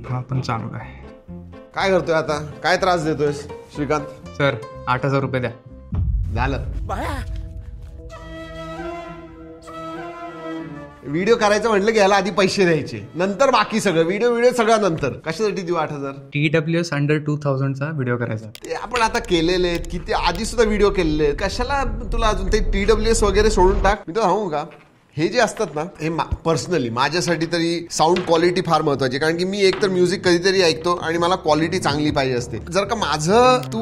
हा पण चांगला आहे. काय करतोय आता? काय त्रास देतोय श्रीकांत? सर 8,000 रुपये द्या. झालं. व्हिडिओ करायचं म्हटलं की याला आधी पैसे द्यायचे, नंतर बाकी सगळं व्हिडिओ सगळं नंतर. कशासाठी देऊ 8,000? TWS अंडर 2000चा व्हिडिओ करायचा. ते आपण आता केलेले आहेत, किती आधी सुद्धा व्हिडिओ केलेले आहेत. कशाला तुला अजून ते TWS वगैरे सोडून टाक. मी तर सांगू का, हे जे असतात ना, हे पर्सनली माझ्यासाठी तरी साऊंड क्वालिटी फार महत्वाची. कारण की मी एकतर म्युझिक कधीतरी ऐकतो आणि मला क्वालिटी चांगली पाहिजे असते. जर का माझं तू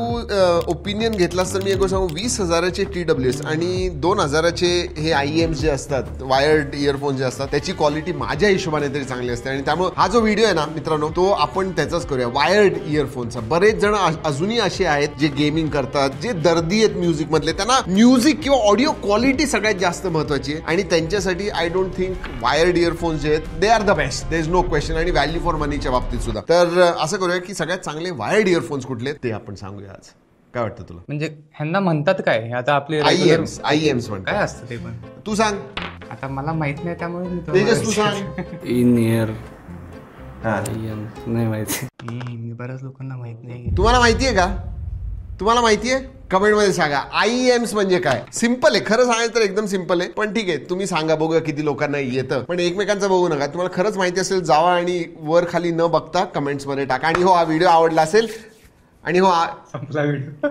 ओपिनियन घेतलास तर मी एक गोष्ट सांगू, 20,000चे TWS आणि 2,000चे हे IEMs जे असतात, वायर्ड इयरफोन जे असतात, त्याची क्वालिटी माझ्या हिशोबाने तरी चांगली असते. आणि त्यामुळे हा जो व्हिडिओ आहे ना मित्रांनो, तो आपण त्याचाच करूया, वायर्ड इयरफोनचा. बरेच जण अजूनही असे आहेत जे गेमिंग करतात, जे दर्दी आहेत म्युझिक मधले, त्यांना म्युझिक किंवा ऑडिओ क्वालिटी सगळ्यात जास्त महत्वाची आहे. आणि त्यांच्यासाठी I don't think wired earphones जे आहेत they are the best. There is no question. आणि व्हॅल्यू फॉर मनीच्या बाबतीत सुद्धा. तर असं करूया की सगळ्यात चांगले वायर्ड इयरफोन्स कुठले ते आपण सांगूया आज. काय वाटतं तुला? म्हणजे ह्यांना म्हणतात काय आता आपले IEMs म्हणतात. काय असतं ते पण तू सांग. आता मला माहित नाही त्यामुळे तेजस तू सांग. इन इयर नाही माहिती. बऱ्याच लोकांना माहित नाही. तुम्हाला माहितीये का? तुम्हाला माहितीये? कमेंट मध्ये सांगा. IEMs म्हणजे काय? सिंपल आहे, खरं सांगायचं तर एकदम सिंपल आहे. पण ठीक आहे, तुम्ही सांगा बघूया किती लोकांना येतं. पण एकमेकांचं बघू नका. तुम्हाला खरंच माहिती असेल जावा आणि वर खाली न बघता कमेंट्स मध्ये टाका. आणि हो, हा व्हिडिओ आवडला असेल आणि हो संपला व्हिडिओ.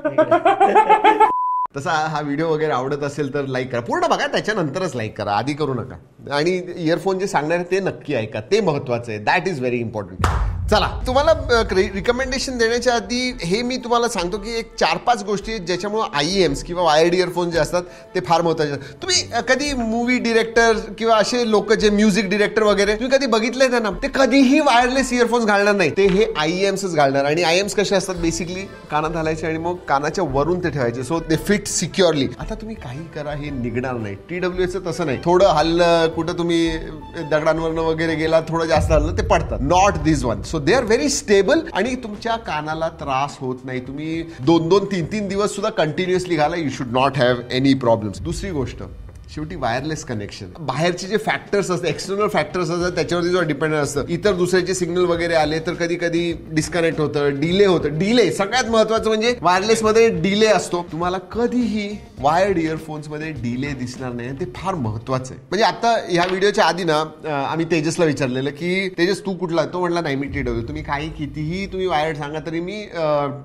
तसा हा व्हिडिओ वगैरे आवडत असेल तर लाईक करा. पूर्ण बघा, त्याच्यानंतरच लाईक करा, आधी करू नका. आणि इयरफोन जे सांगणार ते नक्की ऐका, ते महत्वाचं आहे. That is very important. चला, तुम्हाला रिकमेंडेशन देण्याच्या आधी हे मी तुम्हाला सांगतो की एक 4-5 गोष्टी आहेत ज्याच्यामुळे IEMs किंवा वायर्ड इयरफोन जे असतात ते फार महत्वाचे असतात. तुम्ही कधी मूवी डिरेक्टर किंवा असे लोक जे म्युझिक डिरेक्टर वगैरे तुम्ही कधी बघितले त्यांना, ते कधीही वायरलेस इयरफोन्स घालणार नाही. ते हे IEMsच घालणार. आणि IEMs कसे असतात, बेसिकली कानात घालायचे आणि मग कानाच्या वरून ते ठेवायचे, सो दे फिट सिक्युअरली. आता तुम्ही काही करा, हे निघणार नाही. TWS तसं नाही. थोडं हल्लं, कुठं तुम्ही दगडांवरनं वगैरे गेला, थोडं जास्त हल्लं, ते पडतात. Not this one. So they are very stable आणि तुमच्या कानाला त्रास होत नाही. तुम्ही 2-2, 3-3 दिवस सुद्धा कंटिन्युअसली घाला. You should not have any problems. दुसरी गोष्ट, शेवटी वायरलेस कनेक्शन. बाहेरचे जे फॅक्टर्स असतात, एक्सटर्नल फॅक्टर्स असतात, त्याच्यावरती जो डिपेंडंट असतं. इतर दुसऱ्याचे सिग्नल वगैरे आले तर कधी कधी डिस्कनेक्ट होतं, डिले होतं. डिले सगळ्यात महत्वाचं म्हणजे वायरलेस मध्ये डिले असतो. तुम्हाला कधीही वायर्ड इयरफोन्स मध्ये डिले दिसणार नाही. ते फार महत्वाचं आहे. म्हणजे आता ह्या व्हिडिओच्या आधी ना आम्ही तेजसला विचारलेलं की तेजस तू कुठला? तो म्हणला नाही मी TW. तुम्ही काही कितीही तुम्ही वायर्ड सांगा तरी मी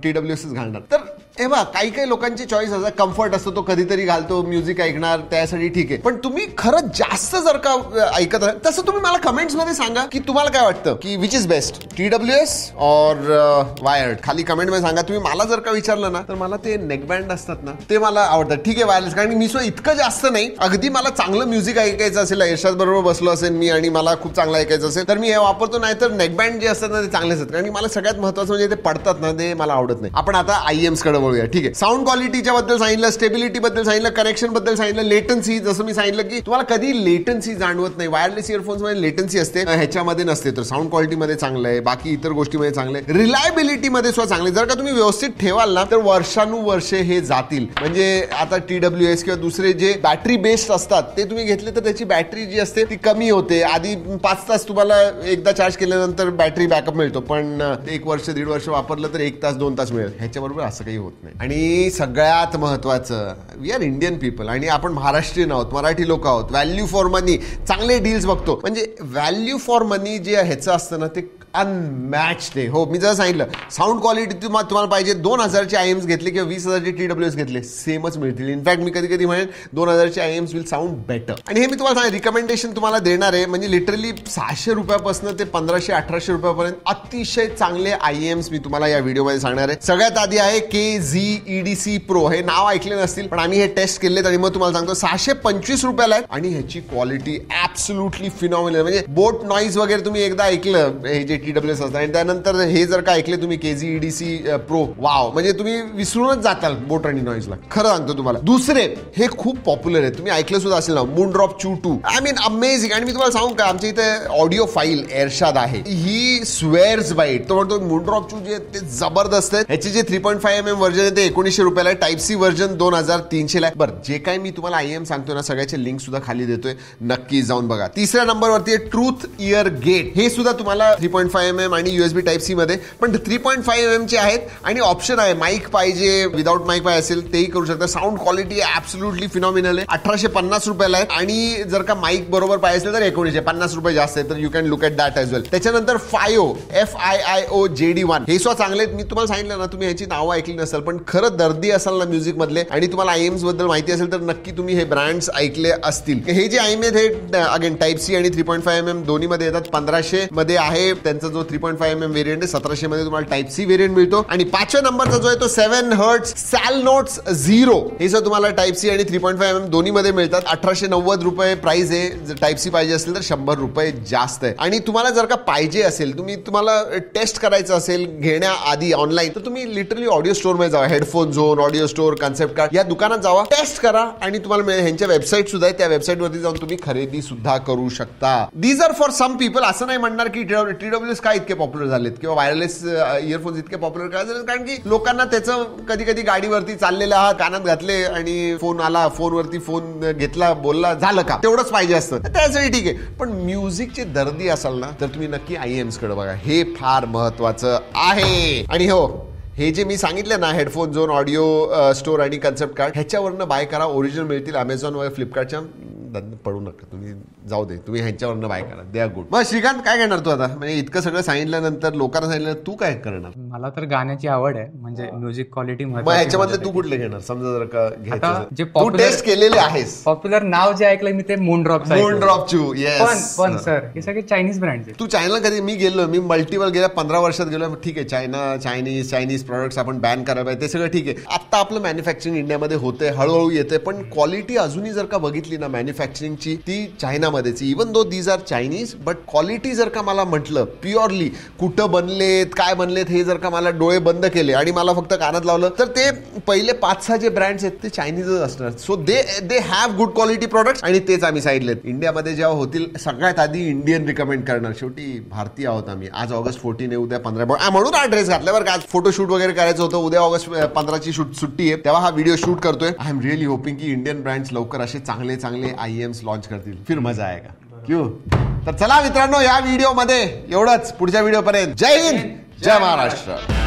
TWSच घालणार. तर हे बघा, काही काही लोकांची चॉईस असतात. कम्फर्ट असतो, तो कधीतरी घालतो, म्युझिक ऐकणार, त्यासाठी ठीक आहे. पण तुम्ही खरंच जास्त जर का ऐकत आहे तसं तुम्ही मला कमेंट्स मध्ये सांगा की तुम्हाला काय वाटतं की विच इज बेस्ट, TWS और वायर्ड. खाली कमेंट मध्ये सांगा. तुम्ही मला जर का विचारलं ना तर मला ते नेकबँड असतात ना ते मला आवडतात. ठीक आहे वायरलेस, कारण मी सुद्धा इतकं जास्त नाही. अगदी मला चांगलं म्युझिक ऐकायचं असेल, यशात बरोबर बसलो असेल मी आणि मला खूप चांगलं ऐकायचं असेल तर मी हे वापरतो. नाही तर नेकबँड जे असतात ना ते चांगलेच असतात. कारण मला सगळ्यात महत्वाचं म्हणजे ते पडतात ना, ते मला आवडत नाही. आपण आता IEMs कडे बोलूया. ठीक आहे, साऊंड क्वालिटीच्या बद्दल सांगितलं, स्टेबिलिटी बद्दल सांगितलं, कनेक्शन बद्दल सांगितलं, लेटन्सी. जसं मी सांगितलं की तुम्हाला कधी लेटन्सी जाणवत नाही. वायरलेस इयरफोन्स मध्ये लेटन्सी असते, ह्याच्यामध्ये नसते. तर साऊंड क्वालिटी मध्ये चांगलं आहे, बाकी इतर गोष्टीमध्ये चांगलं आहे. रिलायबिलिटी मध्ये सुद्धा चांगले. जर का तुम्ही व्यवस्थित ठेवाल ना तर वर्षानुवर्षे हे जातील. म्हणजे आता TWS किंवा दुसरे जे बॅटरी बेस्ड असतात ते तुम्ही घेतले तर त्याची बॅटरी जी असते ती कमी होते. आधी 5 तास तुम्हाला एकदा चार्ज केल्यानंतर बॅटरी बॅकअप मिळतो, पण 1 वर्ष 1.5 वर्ष वापरलं तर 1 तास 2 तास मिळेल. ह्याच्याबरोबर असं काही होत नाही. आणि सगळ्यात महत्वाचं, वी आर इंडियन पीपल आणि आपण महाराष्ट्रीयन आहोत, मराठी लोक आहोत. व्हॅल्यू फॉर मनी, चांगले डील्स बघतो. म्हणजे व्हॅल्यू फॉर मनी जे ह्याचं असतं ना ते अनमॅच्ड आहे. हो, मी जर सांगितलं साऊंड क्वालिटी तुम्हाला पाहिजे, 2,000चे IEMs घेतले किंवा 20,000चे TWS घेतले सेमच मिळतील. इनफॅक्ट मी कधी कधी म्हणेन 2,000चे IEMs विल साऊंड बेटर. आणि हे मी तुम्हाला सांग रिकमेंडेशन तुम्हाला देणार आहे. म्हणजे लिटरली 600 रुपयापासून ते 1,500-1,800 रुपयापर्यंत अतिशय चांगले IEMs मी तुम्हाला या व्हिडिओमध्ये सांगणार आहे. सगळ्यात आधी आहे KZ-EDC Pro. हे नाव ऐकले नसतील पण आम्ही हे टेस्ट केलेत आणि मग तुम्हाला सांगतो 625 रुपयाला आहे आणि ह्याची क्वालिटी ऍब्सोल्युटली फिनॉमिनल. म्हणजे बोट नॉईज वगैरे तुम्ही एकदा ऐकलं हे जे TWS असतात आणि त्यानंतर हे जर का ऐकले तुम्ही KZ-EDC Pro, वाव, म्हणजे तुम्ही विसरूनच जाताल बोट आणि नॉईजला. खरं सांगतो तुम्हाला. दुसरे हे खूप पॉप्युलर आहे, तुम्ही ऐकलं सुद्धा असेल ना, मूनड्रॉप Q 2. I mean amazing. आणि मी तुम्हाला सांगू का, आमच्या इथे ऑडिओ फाईल एरशाद आहे, ही स्वेअर्स बाय इट. तो म्हणतो मूनड्रॉप Q जे ते जबरदस्त आहे. ह्याचे जे 3.5mm व्हर्जन आहे ते 1900 रुपयाला आहे. टाईप सी व्हर्जन 2300 ला आहे. बरं, जे काही मी तुम्हाला IEM सांगतोय ना, सगळ्याचे लिंक सुद्धा खाली देतोय, नक्की जाऊन बघा. तिसऱ्या नंबरवरती आहे ट्रूथ इयर गेट. हे सुद्धा तुम्हाला 3.5mm आणि USB टाईप सी मध्ये, पण 3.5mm चे आहेत आणि ऑप्शन आहे माईक पाहिजे, विदाउट माईक पाहिजे असेल तेही करू शकता. साऊंड क्वालिटी ऍब्सोल्युटली फिनॉमिनल आहे. 1850 रुपयाला आहे आणि जर का माईक बरोबर पाहिजे असेल तर 1950 रुपये जास्त आहे, तर you can look at that as well. त्याच्यानंतर FIO JD1 हे सुद्धा चांगले. मी तुम्हाला सांगितलं ना, तुम्ही याची नावं ऐकली नसेल, पण खरं दर्दी असाल ना म्युझिक मधले आणि तुम्हाला IEMs बद्दल माहिती असेल तर नक्की तुम्ही हे ब्रँड्स ऐकले असतील. हे जे IEM आहेत हे अगेन टाईप सी आणि 3.5mm दोन्ही मध्ये येतात. 1500 मध्ये आहे त्यांचा जो 3.5mm व्हेरियंट आहे, 1700 मध्ये तुम्हाला टाईप सी व्हेरियंट मिळतो. आणि 5व्या नंबरचा जो आहे तो 7 हर्ट्स सॅलनोट्स 0 हे सुद्धा तुम्हाला टाईप सी आणि 3.5mm दोन्ही मध्ये मिळतात. 1890 रुपये प्राइस आहे. जर टाईप सी पाहिजे असेल तर 100 रुपये जास्त आहे. आणि तुम्हाला जर का पाहिजे असेल, तुम्हाला टेस्ट करायचं असेल घेण्याआधी ऑनलाईन, तर तुम्ही लिटरली ऑडिओ स्टोर मध्ये जावा. Headphone zone, audio store, concept card या दुकानात जावा, टेस्ट करा आणि तुम्हाला मिळेल. ह्यांच्या वेबसाईट सुद्धा आहे, त्या वेबसाईट वरती जाऊन तुम्ही खरेदी सुद्धा करू शकता. These are for some people. असं नाही म्हणणार की TWS काय इतके पॉप्युलर झालेत किंवा वायरलेस इयरफोन्स इतके पॉप्युलर काय झाले, कारण की लोकांना त्याचं कधी कधी गाडीवरती चाललेले आहात, कानात घातले आणि फोन आला, फोनवरती फोन घेतला, बोलला, झालं का, तेवढंच पाहिजे असतं, त्यासाठी ठीक आहे. पण म्युझिकचे दर्दी असाल ना, तर तुम्ही नक्की IEMs कडे बघा. हे फार महत्वाचं आहे. आणि हो, हे जे मी सांगितलं ना, हेडफोन झोन, ऑडिओ स्टोर आणि कन्सेप्ट कार्ड, ह्याच्यावरनं बाय करा. ओरिजिनल मिळतील अमेझॉन व फ्लिपकार्टच्या. पडू नका तुम्ही, जाऊ दे, तुम्ही ह्यांच्यावरनं बाय करा. They are good. मग श्रीकांत, काय करणार तू आता? म्हणजे इतकं सगळं सांगितल्यानंतर, लोकांना सांगितलं, तू काय करणार? मला तर गाण्याची आवड आहे, म्हणजे म्युझिक क्वालिटी. मग ह्याच्यामधले तू कुठले घेणार? समजा जर का घ्यायचं, जे तू टेस्ट केलेले आहेस. पॉप्युलर नाव जे ऐकलंय मी ते मूनड्रॉप. मूनड्रॉप पण सर हे सगळे चायनीज ब्रँड आहेत. तू चायनाला कधी? मी गेलो, मी मल्टिपल गेल्या 15 वर्षात गेलो. ठीक आहे, चायनीज प्रोडक्ट्स आपण बॅन करायला पाहिजे, ते सगळं ठीक आहे. आता आपलं मॅन्युफॅक्चरिंग इंडियामध्ये होते, हळूहळू येते, पण क्वालिटी अजूनही जर का बघितली ना मॅन्युफॅक्चरिंगची, ती चायनामध्येच. Even though these are Chinese, but quality जर का मला म्हटलं प्युअरली कुठं बनलेत, काय बनलेत, हे जर का मला डोळे बंद केले आणि मला फक्त कानात लावलं, तर ते पहिले 5-6 जे ब्रँड्स आहेत ते चायनीजच असणार. So they have good quality products आणि तेच आम्ही सांगितलेत. इंडियामध्ये जेव्हा होतील सगळ्यात आधी इंडियन रिकमेंड करणार. शेवटी भारतीय आहोत आम्ही. आज ऑगस्ट 14 आहे, उद्या 15, म्हणून हा ड्रेस घातला बरं का. आज फोटोशूट वगैरे करायचं होतं. उद्या ऑगस्ट 15ची सुट्टी आहे, तेव्हा हा व्हिडिओ शूट करतोय. आय एम रिअली होपिंग की इंडियन ब्रँड्स लवकर असे चांगले IEMs लॉन्च करतील. फिर मजा आएगा. क्यों? तर चला मित्रांनो, या व्हिडिओ मध्ये एवढंच. पुढच्या व्हिडिओ पर्यंत जय हिंद, जय महाराष्ट्र.